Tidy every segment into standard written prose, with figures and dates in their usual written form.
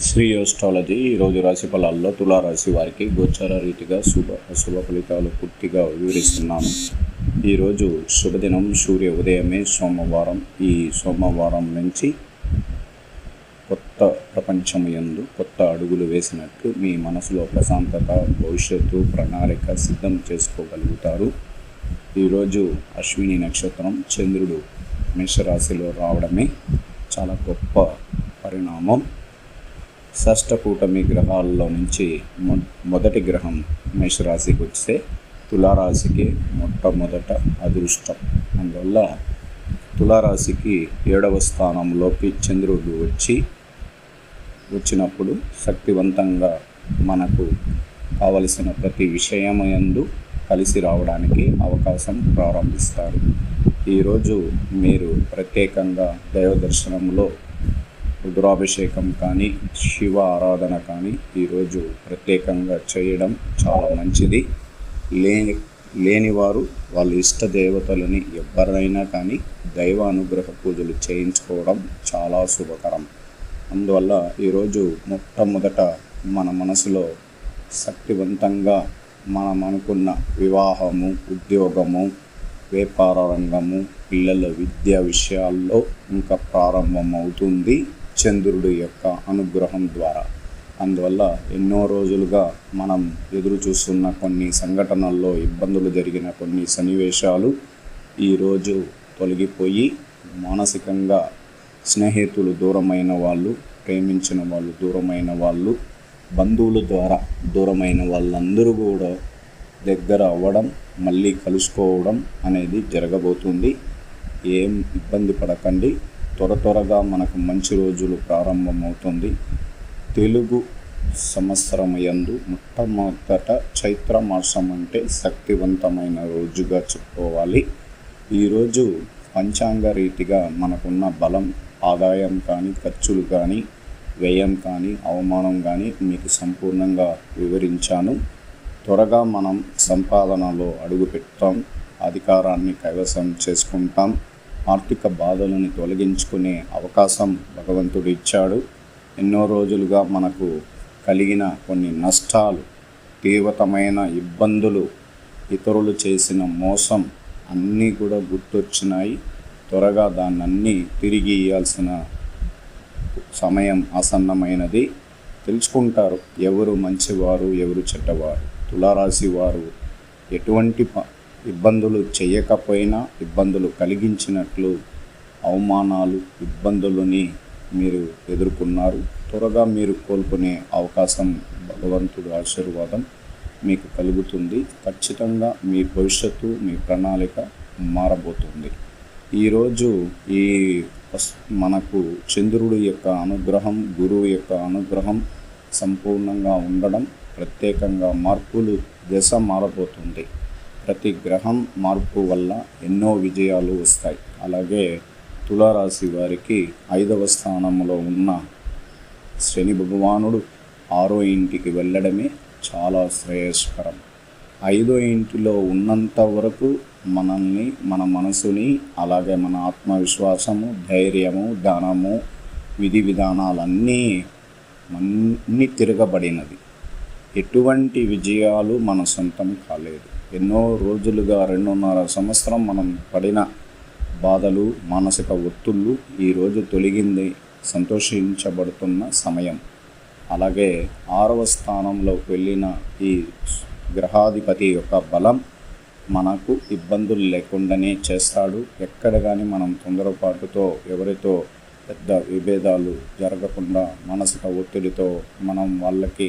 Shri astrology ఈరోజు రాశి ఫలాల్లో తులారాశి వారికి గోచార రీతిగా అశుభ ఫలితాలు పూర్తిగా వివరిస్తున్నాను. ఈరోజు శుభదినం, సూర్య ఉదయమే సోమవారం. ఈ సోమవారం నుంచి కొత్త ప్రపంచం యందు కొత్త అడుగులు వేసినట్లు మీ మనసులో ప్రశాంతత, భవిష్యత్తు ప్రణాళిక సిద్ధం చేసుకోగలుగుతారు. ఈరోజు అశ్విని నక్షత్రం, చంద్రుడు మేషరాశిలో రావడమే చాలా గొప్ప పరిణామం. షష్ఠ కూటమి గ్రహాల్లో నుంచి మొదటి గ్రహం మేషరాశికి వస్తే తులారాశికి మొట్టమొదట అదృష్టం. అందువల్ల తులారాశికి 7వ స్థానంలోకి చంద్రుడు వచ్చినప్పుడు శక్తివంతంగా మనకు కావలసిన ప్రతి విషయమందు కలిసి రావడానికి అవకాశం ప్రారంభిస్తారు. ఈరోజు మీరు ప్రత్యేకంగా దైవ దర్శనంలో రుద్రాభిషేకం కానీ, శివ ఆరాధన కానీ ఈరోజు ప్రత్యేకంగా చేయడం చాలా మంచిది. లేనివారు వాళ్ళ ఇష్ట దేవతలని ఎవరైనా కానీ దైవ అనుగ్రహ పూజలు చేయించుకోవడం చాలా శుభకరం. అందువల్ల ఈరోజు మొట్టమొదట మన మనసులో శక్తివంతంగా మనం అనుకున్న వివాహము, ఉద్యోగము, వ్యాపార రంగము, పిల్లల విద్యా విషయాల్లో ఇంకా ప్రారంభమవుతుంది చంద్రుడి యొక్క అనుగ్రహం ద్వారా. అందువల్ల ఎన్నో రోజులుగా మనం ఎదురు చూస్తున్న కొన్ని సంఘటనల్లో ఇబ్బందులు జరిగిన కొన్ని సన్నివేశాలు ఈరోజు తొలగిపోయి మానసికంగా స్నేహితులు దూరమైన వాళ్ళు, ప్రేమించిన వాళ్ళు దూరమైన వాళ్ళు, బంధువుల ద్వారా దూరమైన వాళ్ళందరూ కూడా దగ్గర అవ్వడం, మళ్ళీ కలుసుకోవడం అనేది జరగబోతుంది. ఏం ఇబ్బంది పడకండి. త్వరగా మనకు మంచి రోజులు ప్రారంభమవుతుంది. తెలుగు సంవత్సరం యందు మొట్టమొదట చైత్ర మాసం అంటే శక్తివంతమైన రోజుగా చెప్పుకోవాలి. ఈరోజు పంచాంగ రీతిగా మనకున్న బలం, ఆదాయం కానీ, ఖర్చులు కానీ, వ్యయం కానీ, అవమానం కానీ మీకు సంపూర్ణంగా వివరించాను. త్వరగా మనం సంపాదనలో అడుగు పెడతాం, అధికారాన్ని కైవసం చేసుకుంటాం, ఆర్థిక బాధలను తొలగించుకునే అవకాశం భగవంతుడు ఇచ్చాడు. ఎన్నో రోజులుగా మనకు కలిగిన కొన్ని నష్టాలు, తీవ్రమైన ఇబ్బందులు, ఇతరులు చేసిన మోసం అన్నీ కూడా గుర్తొచ్చినాయి. త్వరగా దాన్నన్నీ తిరిగి ఇవ్వాల్సిన సమయం ఆసన్నమైనది. తెలుసుకుంటారు ఎవరు మంచివారు, ఎవరు చెడ్డవారు. తులారాశి వారు ఎటువంటి ఇబ్బందులు చేయకపోయినా ఇబ్బందులు కలిగించినట్లు అవమానాలు, ఇబ్బందులని మీరు ఎదుర్కొన్నారు. త్వరగా మీరు కోలుకునే అవకాశం భగవంతుడి ఆశీర్వాదం మీకు కలుగుతుంది. ఖచ్చితంగా మీ భవిష్యత్తు, మీ ప్రణాళిక మారబోతుంది. ఈరోజు మనకు చంద్రుడి యొక్క అనుగ్రహం, గురువు యొక్క అనుగ్రహం సంపూర్ణంగా ఉండడం, ప్రత్యేకంగా మార్పులు దశ మారబోతుంది. ప్రతి గ్రహం మార్పు వల్ల ఎన్నో విజయాలు వస్తాయి. అలాగే తులారాశి వారికి 5వ స్థానంలో ఉన్న శని భగవానుడు 6వ ఇంటికి వెళ్ళడమే చాలా శ్రేయస్కరం. 5వ ఇంటిలో ఉన్నంత వరకు మనల్ని, మన మనసుని, అలాగే మన ఆత్మవిశ్వాసము, ధైర్యము, ధనము, విధి విధానాలన్నీ తిరగబడినది. ఎటువంటి విజయాలు మన సొంతం కాలేదు. ఎన్నో రోజులుగా 2.5 సంవత్సరం మనం పడిన బాధలు, మానసిక ఒత్తిళ్ళు ఈరోజు తొలగింది, సంతోషించబడుతున్న సమయం. అలాగే 6వ స్థానంలోకి వెళ్ళిన ఈ గ్రహాధిపతి యొక్క బలం మనకు ఇబ్బందులు లేకుండానే చేస్తాడు. ఎక్కడ కానీ మనం తొందరపాటుతో ఎవరితో పెద్ద విభేదాలు జరగకుండా మానసిక ఒత్తిడితో మనం వాళ్ళకి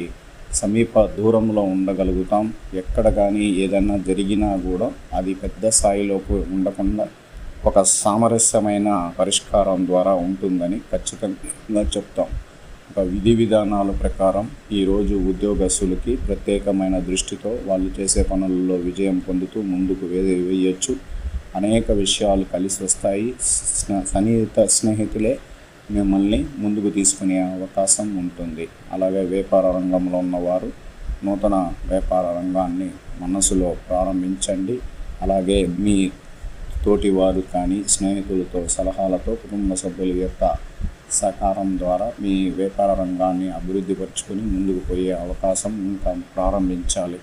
సమీప దూరంలో ఉండగలుగుతాం. ఎక్కడ కానీ ఏదైనా జరిగినా కూడా అది పెద్ద స్థాయిలోకి ఉండకుండా ఒక సామరస్యమైన పరిష్కారం ద్వారా ఉంటుందని ఖచ్చితంగా చెప్తాం. ఒక విధి విధానాల ప్రకారం ఈరోజు ఉద్యోగస్తులకి ప్రత్యేకమైన దృష్టితో వాళ్ళు చేసే పనులలో విజయం పొందుతూ ముందుకు వేయచ్చు. అనేక విషయాలు కలిసి వస్తాయి. సన్నిహిత స్నేహితులే మిమ్మల్ని ముందుకు తీసుకునే అవకాశం ఉంటుంది. అలాగే వ్యాపార రంగంలో ఉన్నవారు నూతన వ్యాపార రంగాన్ని మనసులో ప్రారంభించండి. అలాగే మీ తోటివారు కానీ, స్నేహితులతో సలహాలతో, కుటుంబ సభ్యుల యొక్క సహకారం ద్వారా మీ వ్యాపార రంగాన్ని అభివృద్ధి పరుచుకొని ముందుకు పోయే అవకాశం ఇంకా ప్రారంభించాలి.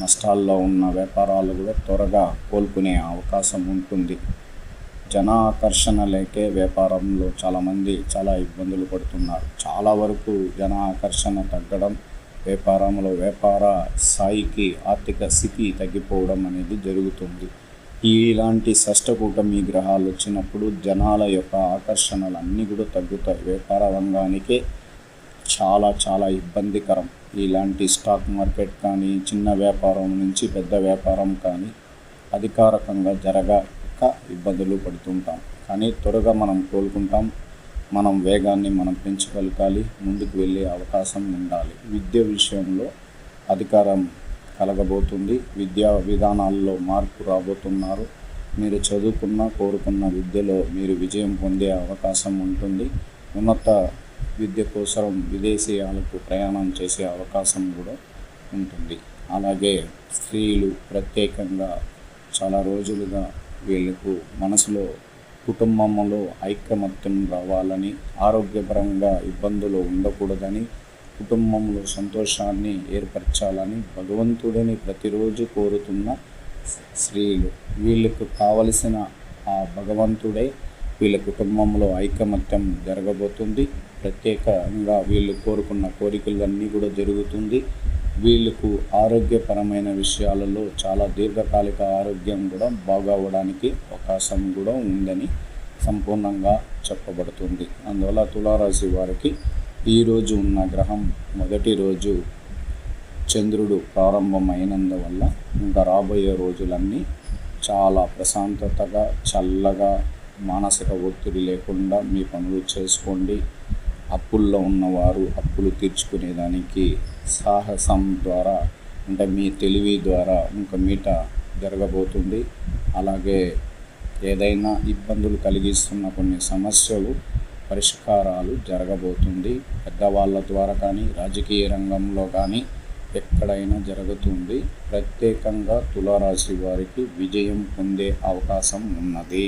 నష్టాల్లో ఉన్న వ్యాపారాలు కూడా త్వరగా కోలుకునే అవకాశం ఉంటుంది. జన ఆకర్షణ లేకే వ్యాపారంలో చాలామంది చాలా ఇబ్బందులు పడుతున్నారు. చాలా వరకు జన ఆకర్షణ తగ్గడం, వ్యాపార స్థాయికి ఆర్థిక స్థితి తగ్గిపోవడం అనేది జరుగుతుంది. ఇలాంటి షష్టకూటమి గ్రహాలు వచ్చినప్పుడు జనాల యొక్క ఆకర్షణలు అన్నీ కూడా తగ్గుతాయి. వ్యాపార రంగానికే చాలా ఇబ్బందికరం. ఇలాంటి స్టాక్ మార్కెట్ కానీ, చిన్న వ్యాపారం నుంచి పెద్ద వ్యాపారం కానీ అధికారికంగా జరగక ఇబ్బందులు పడుతుంటాం. కానీ త్వరగా మనం కోలుకుంటాం. మనం వేగాన్ని మనం పెంచగలగాలి, ముందుకు వెళ్ళే అవకాశం ఉండాలి. విద్య విషయంలో అధికారం కలగబోతుంది. విద్యా విధానాల్లో మార్పు రాబోతున్నారు. మీరు కోరుకున్న విద్యలో మీరు విజయం పొందే అవకాశం ఉంటుంది. ఉన్నత విద్య కోసం విదేశీయాలకు ప్రయాణం చేసే అవకాశం కూడా ఉంటుంది. అలాగే స్త్రీలు ప్రత్యేకంగా చాలా రోజులుగా వీళ్ళకు మనసులో కుటుంబంలో ఐకమత్యం రావాలని, ఆరోగ్యపరంగా ఇబ్బందులు ఉండకూడదని, కుటుంబంలో సంతోషాన్ని ఏర్పరచాలని భగవంతుడిని ప్రతిరోజు కోరుతున్న స్త్రీలు. వీళ్ళకు కావలసిన ఆ భగవంతుడే వీళ్ళ కుటుంబంలో ఐకమత్యం జరగబోతుంది. ప్రత్యేకంగా వీళ్ళు కోరుకున్న కోరికలన్నీ కూడా జరుగుతుంది. వీళ్ళకు ఆరోగ్యపరమైన విషయాలలో చాలా దీర్ఘకాలిక ఆరోగ్యం కూడా బాగవడానికి అవకాశం కూడా ఉందని సంపూర్ణంగా చెప్పబడుతుంది. అందువల్ల తులారాశి వారికి ఈరోజు ఉన్న గ్రహం మొదటి రోజు చంద్రుడు ప్రారంభమైనందువల్ల ఇంకా రాబోయే రోజులన్నీ చాలా ప్రశాంతతగా, చల్లగా, మానసిక ఒత్తిడి లేకుండా మీ పనులు చేసుకోండి. అప్పుల్లో ఉన్నవారు అప్పులు తీర్చుకునేదానికి సాహసం ద్వారా, అంటే మీ తెలివి ద్వారా ఇంకా మీట జరగబోతుంది. అలాగే ఏదైనా ఇబ్బందులు కలిగిస్తున్న కొన్ని సమస్యలు పరిష్కారాలు జరగబోతుంది. పెద్దవాళ్ళ ద్వారా కానీ, రాజకీయ రంగంలో కానీ ఎక్కడైనా జరుగుతుంది. ప్రత్యేకంగా తులారాశి వారికి విజయం పొందే అవకాశం ఉన్నది.